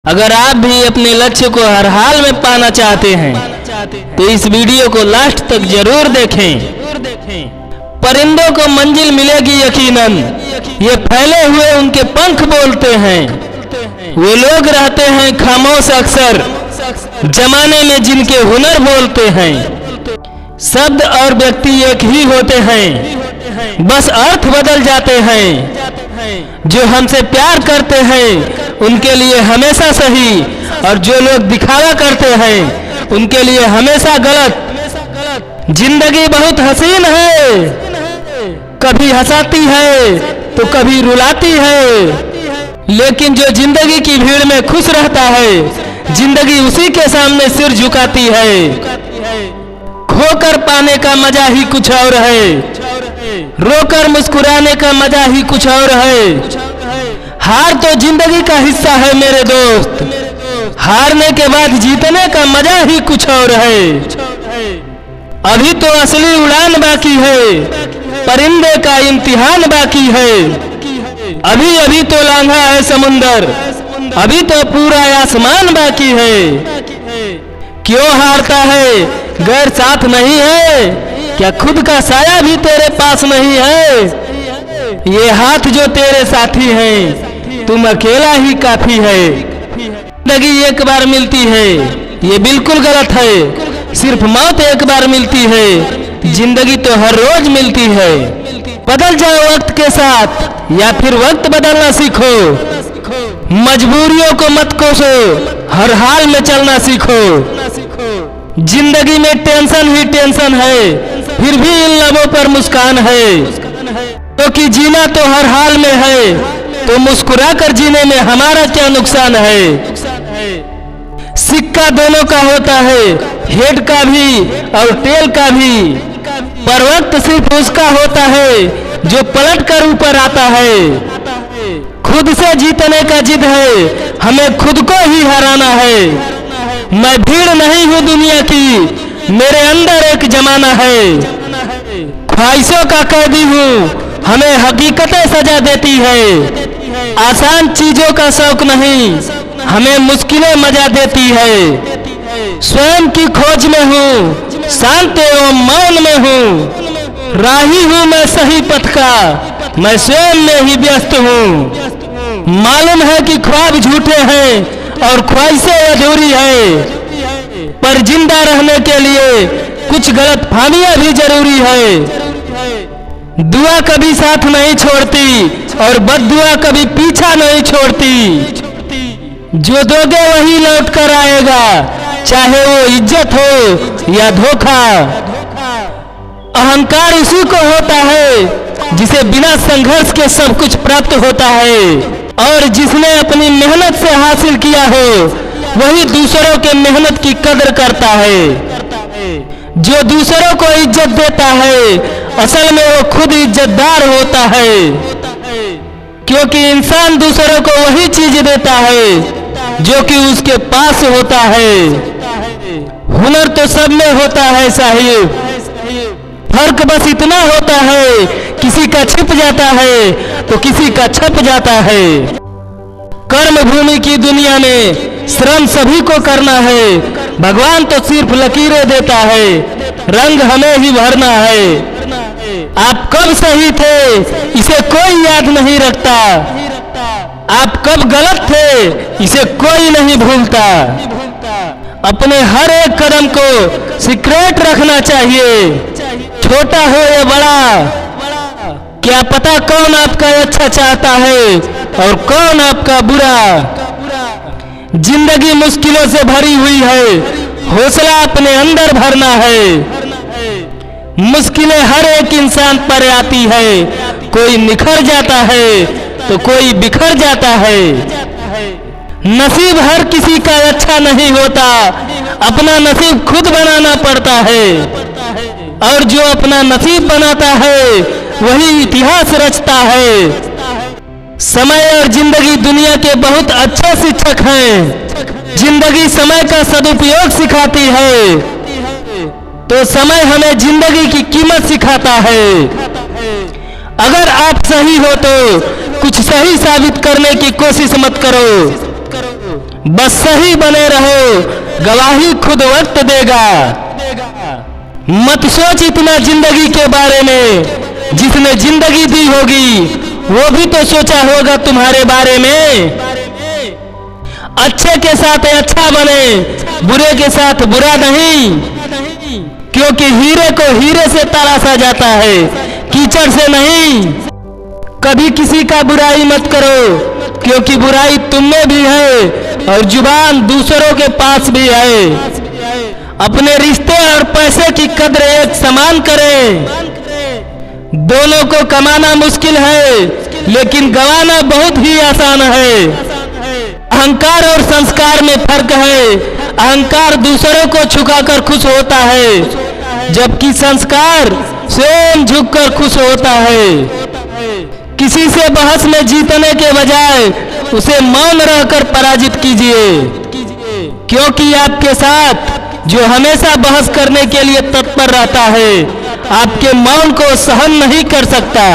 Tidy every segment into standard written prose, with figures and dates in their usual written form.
अगर आप भी अपने लक्ष्य को हर हाल में पाना चाहते हैं तो इस वीडियो को लास्ट तक जरूर देखें। परिंदों को मंजिल मिलेगी यकीनन, ये फैले हुए उनके पंख बोलते हैं। वे लोग रहते हैं खामोश अक्सर जमाने में जिनके हुनर बोलते हैं। शब्द और व्यक्ति एक ही होते हैं, बस अर्थ बदल जाते हैं। जो हमसे प्यार करते हैं उनके लिए हमेशा सही, और जो लोग दिखावा करते हैं उनके लिए हमेशा गलत। जिंदगी बहुत हसीन है, कभी हंसाती है तो कभी रुलाती है, लेकिन जो जिंदगी की भीड़ में खुश रहता है जिंदगी उसी के सामने सिर झुकाती है। खोकर पाने का मजा ही कुछ और है, रोकर मुस्कुराने का मजा ही कुछ और है। हार तो जिंदगी का हिस्सा है मेरे दोस्त, हारने के बाद जीतने का मजा ही कुछ और है। अभी तो असली उड़ान बाकी है, परिंदे का इम्तिहान बाकी है। अभी अभी तो लांघा है समुंदर, अभी तो पूरा आसमान बाकी है। क्यों हारता है, गैर साथ नहीं है? क्या खुद का साया भी तेरे पास नहीं है? ये हाथ जो तेरे साथी हैं, तुम अकेला ही काफी है। जिंदगी एक बार मिलती है, ये बिल्कुल गलत है। सिर्फ मौत एक बार मिलती है, जिंदगी तो हर रोज मिलती है। बदल जाओ वक्त के साथ या फिर वक्त बदलना सीखो। मजबूरियों को मत कोसो, हर हाल में चलना सीखो। जिंदगी में टेंशन ही टेंशन है, फिर भी इन लबों पर मुस्कान है। क्योंकि जीना तो हर हाल में है, तो मुस्कुरा कर जीने में हमारा क्या नुकसान है। सिक्का दोनों का होता है, हेड का भी और टेल का भी, पर वक्त सिर्फ उसका होता है जो पलट कर ऊपर आता है। खुद से जीतने का जिद है, हमें खुद को ही हराना है। मैं भीड़ नहीं हूँ दुनिया की, मेरे अंदर एक जमाना है। ख्वाहिशों का कैदी हूँ, हमें हकीकतें सजा देती है। आसान चीजों का शौक नहीं, हमें मुश्किलें मजा देती है। स्वयं की खोज में हूँ, शांत एवं मौन में हूँ। राही हूँ मैं सही पथ का, मैं स्वयं में ही व्यस्त हूँ। मालूम है कि ख्वाब झूठे हैं और ख्वाहिशें अधूरी है, पर जिंदा रहने के लिए कुछ गलतफहमियां भी जरूरी है। दुआ कभी साथ नहीं छोड़ती और बद्दुआ कभी पीछा नहीं छोड़ती। जो दोगे वही लौट कर आएगा, चाहे वो इज्जत हो या धोखा। अहंकार उसी को होता है जिसे बिना संघर्ष के सब कुछ प्राप्त होता है, और जिसने अपनी मेहनत से हासिल किया हो वही दूसरों के मेहनत की कदर करता है। जो दूसरों को इज्जत देता है असल में वो खुद इज्जतदार होता है, क्योंकि इंसान दूसरों को वही चीज देता है जो कि उसके पास होता है। हुनर तो सब में होता है साहिब, फर्क बस इतना होता है किसी का छिप जाता है तो किसी का छप जाता है। कर्म भूमि की दुनिया में श्रम सभी को करना है, भगवान तो सिर्फ लकीरें देता है, रंग हमें ही भरना है। आप कब सही थे इसे कोई याद नहीं रखता, आप कब गलत थे इसे कोई नहीं भूलता। अपने हर एक कदम को सीक्रेट रखना चाहिए, छोटा हो या बड़ा। क्या पता कौन आपका अच्छा चाहता है और कौन आपका बुरा। जिंदगी मुश्किलों से भरी हुई है, हौसला अपने अंदर भरना है। मुश्किलें हर एक इंसान पर आती है, कोई निखर जाता है तो कोई बिखर जाता है। नसीब हर किसी का अच्छा नहीं होता, अपना नसीब खुद बनाना पड़ता है, और जो अपना नसीब बनाता है वही इतिहास रचता है। समय और जिंदगी दुनिया के बहुत अच्छे शिक्षक हैं। जिंदगी समय का सदुपयोग सिखाती है, तो समय हमें जिंदगी की कीमत सिखाता है। अगर आप सही हो तो कुछ सही साबित करने की कोशिश मत करो, बस सही बने रहो, गवाही खुद वक्त देगा। मत सोच इतना जिंदगी के बारे में, जिसने जिंदगी दी होगी वो भी तो सोचा होगा तुम्हारे बारे में। अच्छे के साथ अच्छा बने, बुरे के साथ बुरा नहीं, क्योंकि हीरे को हीरे से तराशा जाता है, कीचड़ से नहीं। कभी किसी का बुराई मत करो, क्योंकि बुराई तुम में भी है और जुबान दूसरों के पास भी है। अपने रिश्ते और पैसे की कद्र एक समान करें। दोनों को कमाना मुश्किल है, लेकिन गंवाना बहुत ही आसान है। अहंकार और संस्कार में फर्क है। अहंकार दूसरों को झुकाकर खुश होता है, जबकि संस्कार स्वयं झुककर खुश होता है। किसी से बहस में जीतने के बजाय उसे मौन रहकर पराजित कीजिए, क्योंकि आपके साथ जो हमेशा बहस करने के लिए तत्पर रहता है, आपके मौन को सहन नहीं कर सकता।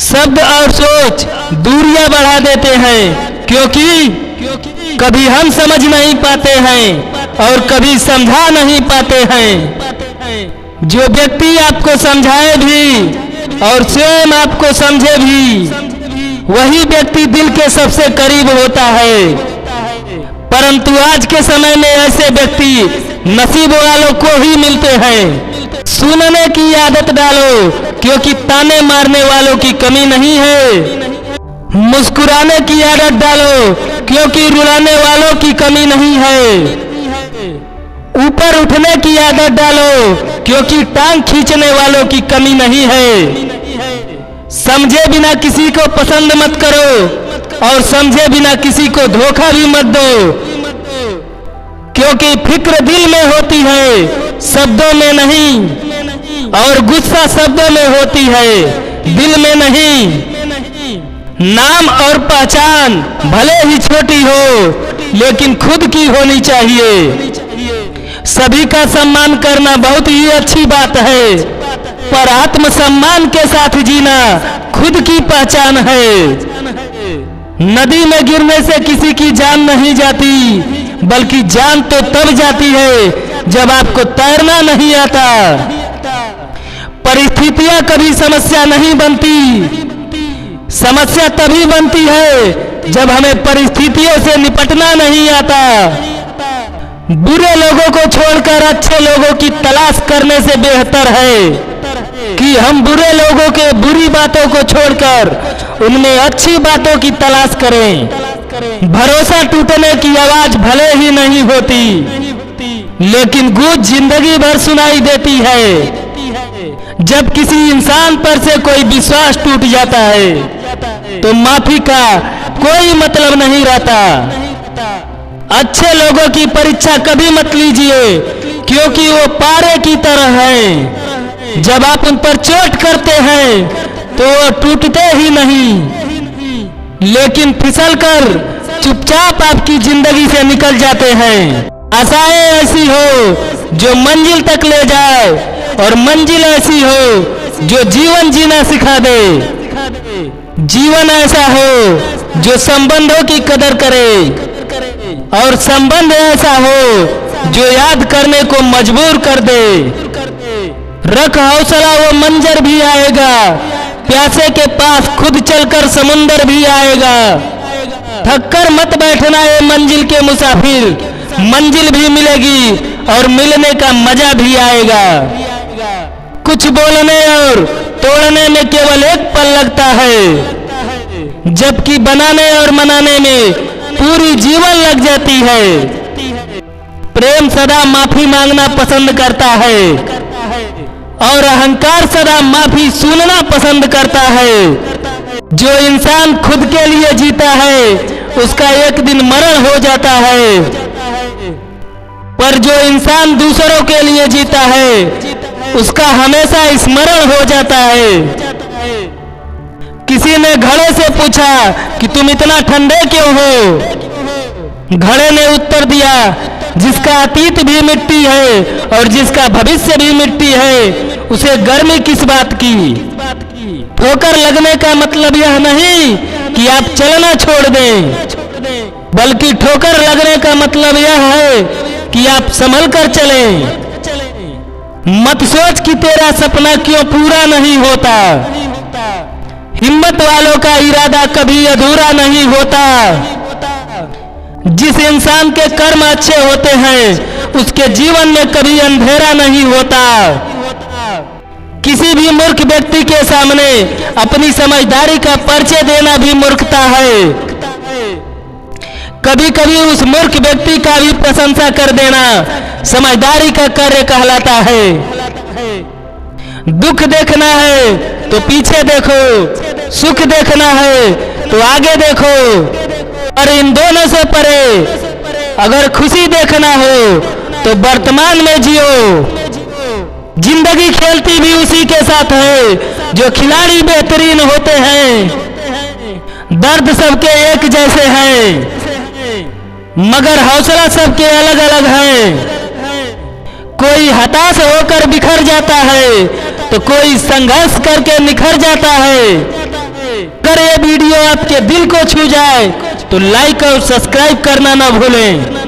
शब्द और सोच दूरियां बढ़ा देते हैं, क्योंकि कभी हम समझ नहीं पाते हैं और कभी समझा नहीं पाते हैं। जो व्यक्ति आपको समझाए भी और स्वयं आपको समझे भी, वही व्यक्ति दिल के सबसे करीब होता है। परंतु आज के समय में ऐसे व्यक्ति नसीब वालों को ही मिलते हैं। सुनने की आदत डालो, क्योंकि ताने मारने वालों की कमी नहीं है। मुस्कुराने की आदत डालो, क्योंकि रुलाने वालों की कमी नहीं है। ऊपर उठने की आदत डालो, क्योंकि टांग खींचने वालों की कमी नहीं है। समझे बिना किसी को पसंद मत करो और समझे बिना किसी को धोखा भी मत दो, क्योंकि फिक्र दिल में होती है, शब्दों में नहीं, और गुस्सा शब्दों में होती है, दिल में नहीं। नाम और पहचान भले ही छोटी हो, लेकिन खुद की होनी चाहिए। सभी का सम्मान करना बहुत ही अच्छी बात है, पर आत्मसम्मान के साथ जीना खुद की पहचान है। नदी में गिरने से किसी की जान नहीं जाती, बल्कि जान तो तब जाती है जब आपको तैरना नहीं आता। परिस्थितियां कभी समस्या नहीं बनती, समस्या तभी बनती है जब हमें परिस्थितियों से निपटना नहीं आता। बुरे लोगों को छोड़कर अच्छे लोगों की तलाश करने से बेहतर है कि हम बुरे लोगों के बुरी बातों को छोड़कर उनमें अच्छी बातों की तलाश करें। भरोसा टूटने की आवाज भले ही नहीं होती, लेकिन गूंज जिंदगी भर सुनाई देती है। जब किसी इंसान पर से कोई विश्वास टूट जाता है, तो माफी का कोई मतलब नहीं रहता। अच्छे लोगों की परीक्षा कभी मत लीजिए, क्योंकि वो पारे की तरह हैं। जब आप उन पर चोट करते हैं तो वो टूटते ही नहीं, लेकिन फिसलकर चुपचाप आपकी जिंदगी से निकल जाते हैं। आशाएं ऐसी हो जो मंजिल तक ले जाए, और मंजिल ऐसी हो जो जीवन जीना सिखा दे। जीवन ऐसा हो जो संबंधों की कदर करे, और संबंध ऐसा हो जो याद करने को मजबूर कर दे। रख हौसला, वो मंजर भी आएगा। प्यासे के पास खुद चलकर समुंदर भी आएगा। थककर मत बैठना ये मंजिल के मुसाफिर, मंजिल भी मिलेगी और मिलने का मजा भी आएगा। कुछ बोलने और तोड़ने में केवल एक पल लगता है, जबकि बनाने और मनाने में पूरी जीवन लग जाती है। प्रेम सदा माफी मांगना पसंद करता है, और अहंकार सदा माफी सुनना पसंद करता है। जो इंसान खुद के लिए जीता है, उसका एक दिन मरण हो जाता है, पर जो इंसान दूसरों के लिए जीता है, उसका हमेशा स्मरण हो जाता है। किसी ने घड़े से पूछा कि तुम इतना ठंडे क्यों हो? घड़े ने उत्तर दिया, जिसका अतीत भी मिट्टी है और जिसका भविष्य भी मिट्टी है, उसे गर्मी किस बात की। ठोकर लगने का मतलब यह नहीं कि आप चलना छोड़ दें, बल्कि ठोकर लगने का मतलब यह है कि आप संभल कर चलें। मत सोच कि तेरा सपना क्यों पूरा नहीं होता। हिम्मत वालों का इरादा कभी अधूरा नहीं होता। जिस इंसान के कर्म अच्छे होते हैं उसके जीवन में कभी अंधेरा नहीं होता। किसी भी मूर्ख व्यक्ति के सामने अपनी समझदारी का परिचय देना भी मूर्खता है। कभी कभी उस मूर्ख व्यक्ति का भी प्रशंसा कर देना समझदारी का कार्य कहलाता है। दुख देखना है तो पीछे देखो, सुख देखना है तो आगे देखो, और इन दोनों से परे अगर खुशी देखना हो तो वर्तमान में जियो। जिंदगी खेलती भी उसी के साथ है जो खिलाड़ी बेहतरीन होते हैं। दर्द सबके एक जैसे हैं मगर हौसला सबके अलग अलग है। कोई हताश होकर बिखर जाता है तो कोई संघर्ष करके निखर जाता है। अगर ये वीडियो आपके दिल को छू जाए तो लाइक और सब्सक्राइब करना ना भूलें।